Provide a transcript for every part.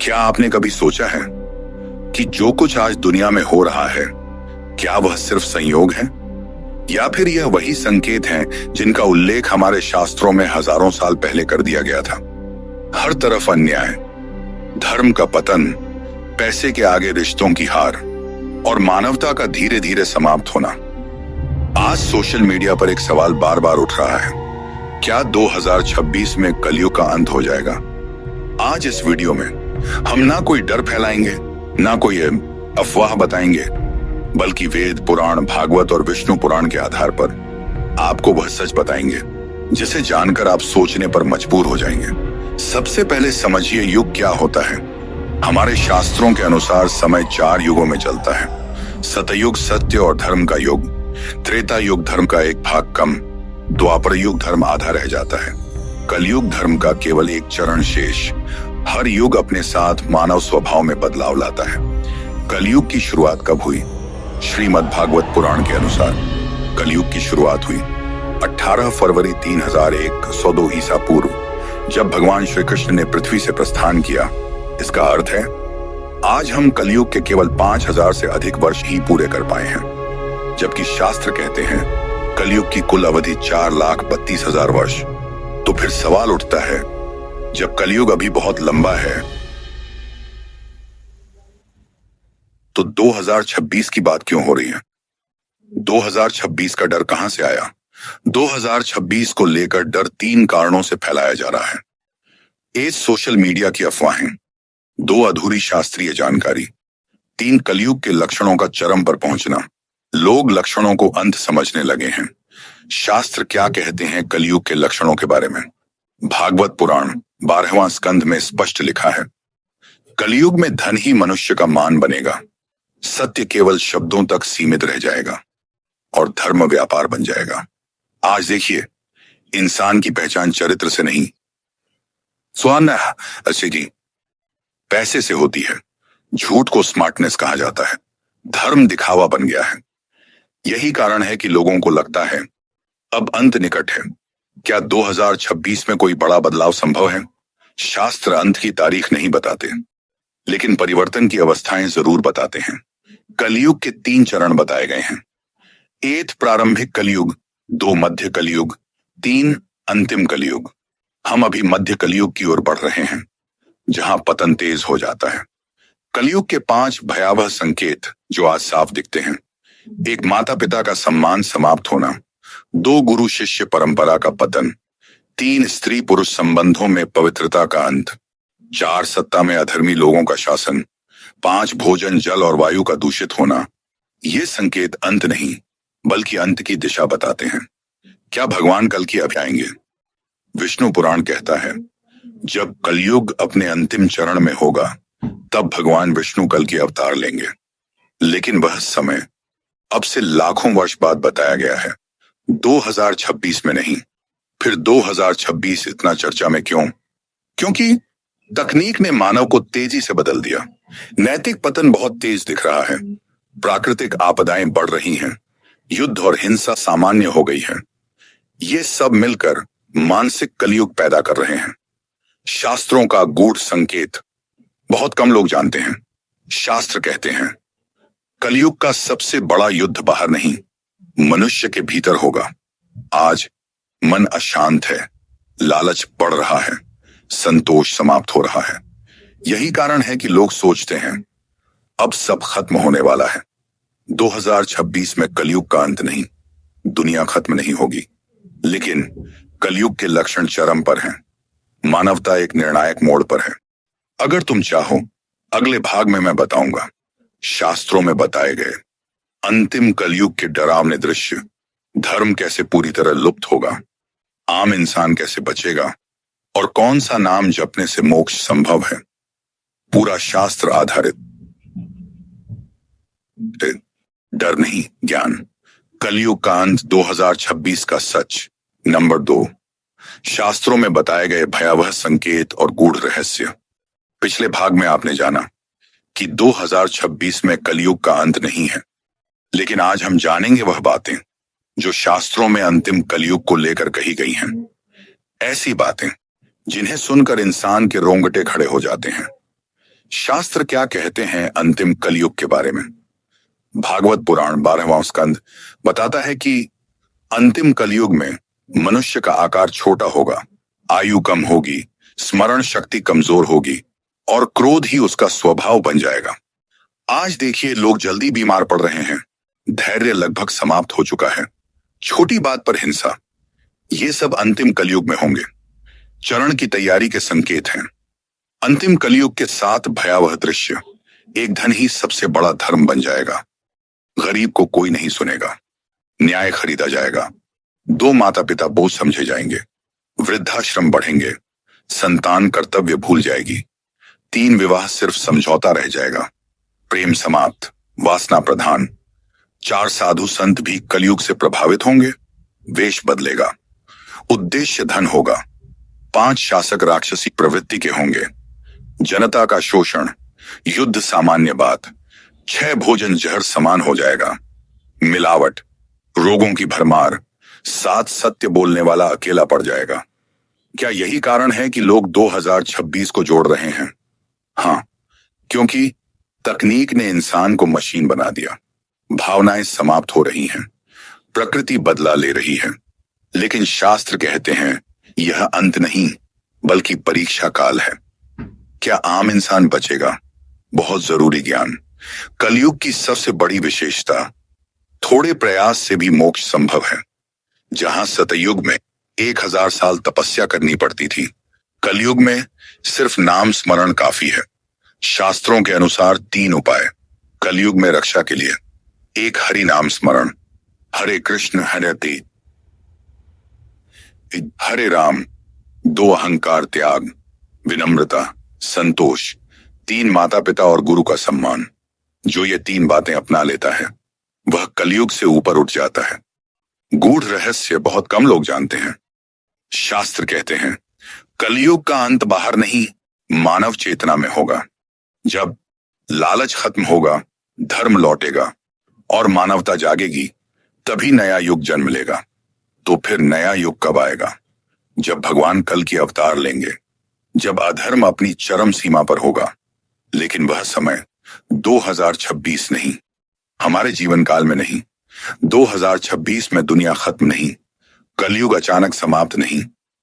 क्या आपने कभी सोचा है कि जो कुछ आज दुनिया में हो रहा है, क्या वह सिर्फ संयोग है, या फिर यह वही संकेत हैं जिनका उल्लेख हमारे शास्त्रों में हजारों साल पहले कर दिया गया था। हर तरफ अन्याय, धर्म का पतन, पैसे के आगे रिश्तों की हार और मानवता का धीरे धीरे समाप्त होना। आज सोशल मीडिया पर एक सवाल बार बार उठ रहा है, क्या 2026 में कलयुग का अंत हो जाएगा? आज इस वीडियो में हम ना कोई डर फैलाएंगे, ना कोई अफवाह बताएंगे, बल्कि वेद, पुराण, भागवत और विष्णु पुराण के आधार पर आपको वह सच बताएंगे जिसे जानकर आप सोचने पर मजबूर हो जाएंगे। सबसे पहले समझिए युग क्या होता है। हमारे शास्त्रों के अनुसार समय 4 युगों में चलता है। सतयुग सत्य और धर्म का युग, त्रेता युग धर्म का एक भाग कम, द्वापर युग धर्म आधा रह जाता है, कलयुग धर्म का केवल एक चरण शेष। हर युग अपने साथ मानव स्वभाव में बदलाव लाता है। कलयुग की शुरुआत कब हुई? श्रीमद् भागवत पुराण के अनुसार कलयुग की शुरुआत हुई 18 फरवरी 3001 102 ईसा पूर्व, जब भगवान श्री कृष्ण ने पृथ्वी से प्रस्थान किया। इसका अर्थ है आज हम कलयुग के केवल 5000 से अधिक वर्ष ही पूरे कर पाए हैं, जबकि शास्त्र कहते हैं कलयुग की कुल अवधि 4,32,000 वर्ष। तो फिर सवाल उठता है, जब कलयुग अभी बहुत लंबा है, तो 2026 की बात क्यों हो रही है? 2026 का डर कहां से आया? 2026 को लेकर डर 3 कारणों से फैलाया जा रहा है। एक, सोशल मीडिया की अफवाहें। 2, अधूरी शास्त्रीय जानकारी। 3, कलयुग के लक्षणों का चरम पर पहुंचना। लोग लक्षणों को अंत समझने लगे हैं। शास्त्र क्या कहते हैं कलयुग के लक्षणों के बारे में? भागवत पुराण 12वां स्कंध में स्पष्ट लिखा है, कलयुग में धन ही मनुष्य का मान बनेगा, सत्य केवल शब्दों तक सीमित रह जाएगा और धर्म व्यापार बन जाएगा। आज देखिए, इंसान की पहचान चरित्र से नहीं, पैसे से होती है। झूठ को स्मार्टनेस कहा जाता है। धर्म दिखावा बन गया है। यही कारण है कि लोगों को लगता है अब अंत निकट है। क्या 2026 में कोई बड़ा बदलाव संभव है? शास्त्र अंत की तारीख नहीं बताते, लेकिन परिवर्तन की अवस्थाएं जरूर बताते हैं। कलयुग के 3 चरण बताए गए हैं। 1, प्रारंभिक कलयुग। 2, मध्य कलयुग। 3, अंतिम कलयुग। हम अभी मध्य कलयुग की ओर बढ़ रहे हैं, जहां पतन तेज हो जाता है। कलयुग के 5 भयावह संकेत जो आज साफ दिखते हैं। 1, माता पिता का सम्मान समाप्त होना। 2, गुरु शिष्य परंपरा का पतन। 3, स्त्री पुरुष संबंधों में पवित्रता का अंत। 4, सत्ता में अधर्मी लोगों का शासन। 5, भोजन, जल और वायु का दूषित होना। ये संकेत अंत नहीं, बल्कि अंत की दिशा बताते हैं। क्या भगवान कल की अभी आएंगे? विष्णु पुराण कहता है, जब कलयुग अपने अंतिम चरण में होगा, तब भगवान विष्णु कल की अवतार लेंगे। लेकिन वह समय अब से लाखों वर्ष बाद बताया गया है, 2026 में नहीं। फिर 2026 इतना चर्चा में क्यों? क्योंकि तकनीक ने मानव को तेजी से बदल दिया। नैतिक पतन बहुत तेज दिख रहा है। प्राकृतिक आपदाएं बढ़ रही हैं। युद्ध और हिंसा सामान्य हो गई है। ये सब मिलकर मानसिक कलयुग पैदा कर रहे हैं। शास्त्रों का गूढ़ संकेत बहुत कम लोग जानते हैं। शास्त्र कहते हैं कलयुग का सबसे बड़ा युद्ध बाहर नहीं, मनुष्य के भीतर होगा। आज मन अशांत है, लालच बढ़ रहा है, संतोष समाप्त हो रहा है। यही कारण है कि लोग सोचते हैं अब सब खत्म होने वाला है। 2026 में कलयुग का अंत नहीं, दुनिया खत्म नहीं होगी, लेकिन कलयुग के लक्षण चरम पर हैं। मानवता एक निर्णायक मोड़ पर है। अगर तुम चाहो, अगले भाग में मैं बताऊंगा शास्त्रों में बताए गए अंतिम कलयुग के डरावने दृश्य, धर्म कैसे पूरी तरह लुप्त होगा, आम इंसान कैसे बचेगा और कौन सा नाम जपने से मोक्ष संभव है। पूरा शास्त्र आधारित, डर नहीं, ज्ञान। कलयुग का अंत 2026 का सच। नंबर 2, शास्त्रों में बताए गए भयावह संकेत और गूढ़ रहस्य। पिछले भाग में आपने जाना कि 2026 में कलयुग का अंत नहीं है, लेकिन आज हम जानेंगे वह बातें जो शास्त्रों में अंतिम कलयुग को लेकर कही गई हैं। ऐसी बातें जिन्हें सुनकर इंसान के रोंगटे खड़े हो जाते हैं। शास्त्र क्या कहते हैं अंतिम कलयुग के बारे में? भागवत पुराण 12वां स्कंद बताता है कि अंतिम कलयुग में मनुष्य का आकार छोटा होगा, आयु कम होगी, स्मरण शक्ति कमजोर होगी और क्रोध ही उसका स्वभाव बन जाएगा। आज देखिए, लोग जल्दी बीमार पड़ रहे हैं, धैर्य लगभग समाप्त हो चुका है, छोटी बात पर हिंसा, ये सब अंतिम कलयुग में होंगे। चरण की तैयारी के संकेत हैं। अंतिम कलयुग के 7 भयावह दृश्य। एक धन ही सबसे बड़ा धर्म बन जाएगा, गरीब को कोई नहीं सुनेगा, न्याय खरीदा जाएगा, 2 माता पिता बोझ समझे जाएंगे, वृद्धाश्रम बढ़ेंगे, संतान कर्तव्य भूल जाएगी, 3 विवाह सिर्फ समझौता रह जाएगा, प्रेम समाप्त, वासना प्रधान, 4 साधु संत भी कलयुग से प्रभावित होंगे, वेश बदलेगा, उद्देश्य धन होगा, 5 शासक राक्षसी प्रवृत्ति के होंगे, जनता का शोषण, युद्ध सामान्य बात, 6 भोजन जहर समान हो जाएगा, मिलावट, रोगों की भरमार, 7 सत्य बोलने वाला अकेला पड़ जाएगा। क्या यही कारण है कि लोग 2026 को जोड़ रहे हैं? हाँ, क्योंकि तकनीक ने इंसान को मशीन बना दिया, भावनाएं समाप्त हो रही हैं, प्रकृति बदला ले रही है। लेकिन शास्त्र कहते हैं यह अंत नहीं बल्कि परीक्षा काल है। क्या आम इंसान बचेगा? बहुत जरूरी ज्ञान। कलयुग की सबसे बड़ी विशेषता, थोड़े प्रयास से भी मोक्ष संभव है। जहां सतयुग में 1000 साल तपस्या करनी पड़ती थी, कलयुग में सिर्फ नाम स्मरण काफी है। शास्त्रों के अनुसार 3 उपाय कलयुग में रक्षा के लिए। 1 हरि नाम स्मरण, हरे कृष्ण हरे राम। 2 अहंकार त्याग, विनम्रता, संतोष। 3 माता पिता और गुरु का सम्मान। जो ये 3 बातें अपना लेता है वह कलयुग से ऊपर उठ जाता है। गूढ़ रहस्य बहुत कम लोग जानते हैं। शास्त्र कहते हैं कलयुग का अंत बाहर नहीं, मानव चेतना में होगा। जब लालच खत्म होगा, धर्म लौटेगा और मानवता जागेगी, तभी नया युग जन्म लेगा। तो फिर नया युग कब आएगा? जब भगवान कल की अवतार लेंगे, जब अधर्म अपनी चरम सीमा पर होगा। लेकिन वह समय 2026 नहीं, हमारे जीवन काल में नहीं। 2026 में दुनिया खत्म नहीं, कलयुग अचानक समाप्त नहीं,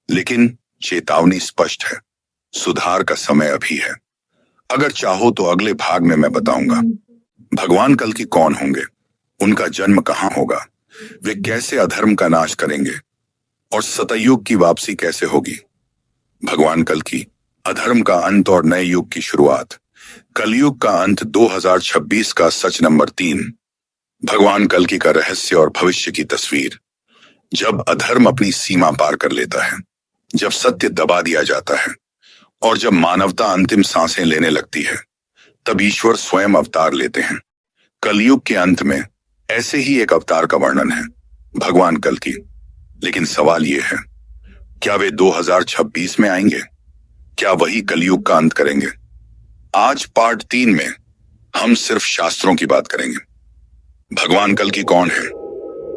लेकिन चेतावनी स्पष्ट है, सुधार का समय अभी है। अगर चाहो तो अगले भाग में मैं बताऊंगा भगवान कल की कौन होंगे, उनका जन्म कहां होगा, वे कैसे अधर्म का नाश करेंगे और सतयुग की वापसी कैसे होगी। भगवान कल की, अधर्म का अंत और नए युग की शुरुआत। कलयुग का अंत 2026 का सच नंबर 3। भगवान कल्कि का रहस्य और भविष्य की तस्वीर। जब अधर्म अपनी सीमा पार कर लेता है, जब सत्य दबा दिया जाता है और जब मानवता अंतिम सांसें लेने लगती है, तब ईश्वर स्वयं अवतार लेते हैं। कलयुग के अंत में ऐसे ही एक अवतार का वर्णन है, भगवान कल्कि। लेकिन सवाल यह है, क्या वे 2026 में आएंगे? क्या वही कलयुग का अंत करेंगे? आज पार्ट 3 में हम सिर्फ शास्त्रों की बात करेंगे। भगवान कल्कि कौन है?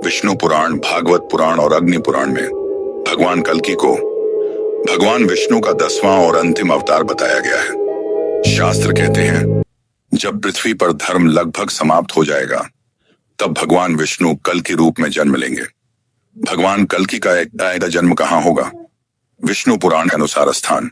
विष्णु पुराण, भागवत पुराण और अग्नि पुराण में भगवान कल्कि को भगवान विष्णु का 10वां और अंतिम अवतार बताया गया है। शास्त्र कहते हैं जब पृथ्वी पर धर्म लगभग समाप्त हो जाएगा, तब भगवान विष्णु कल के रूप में जन्म लेंगे। भगवान कल्कि का एक जन्म कहां होगा? विष्णु पुराण के अनुसार स्थान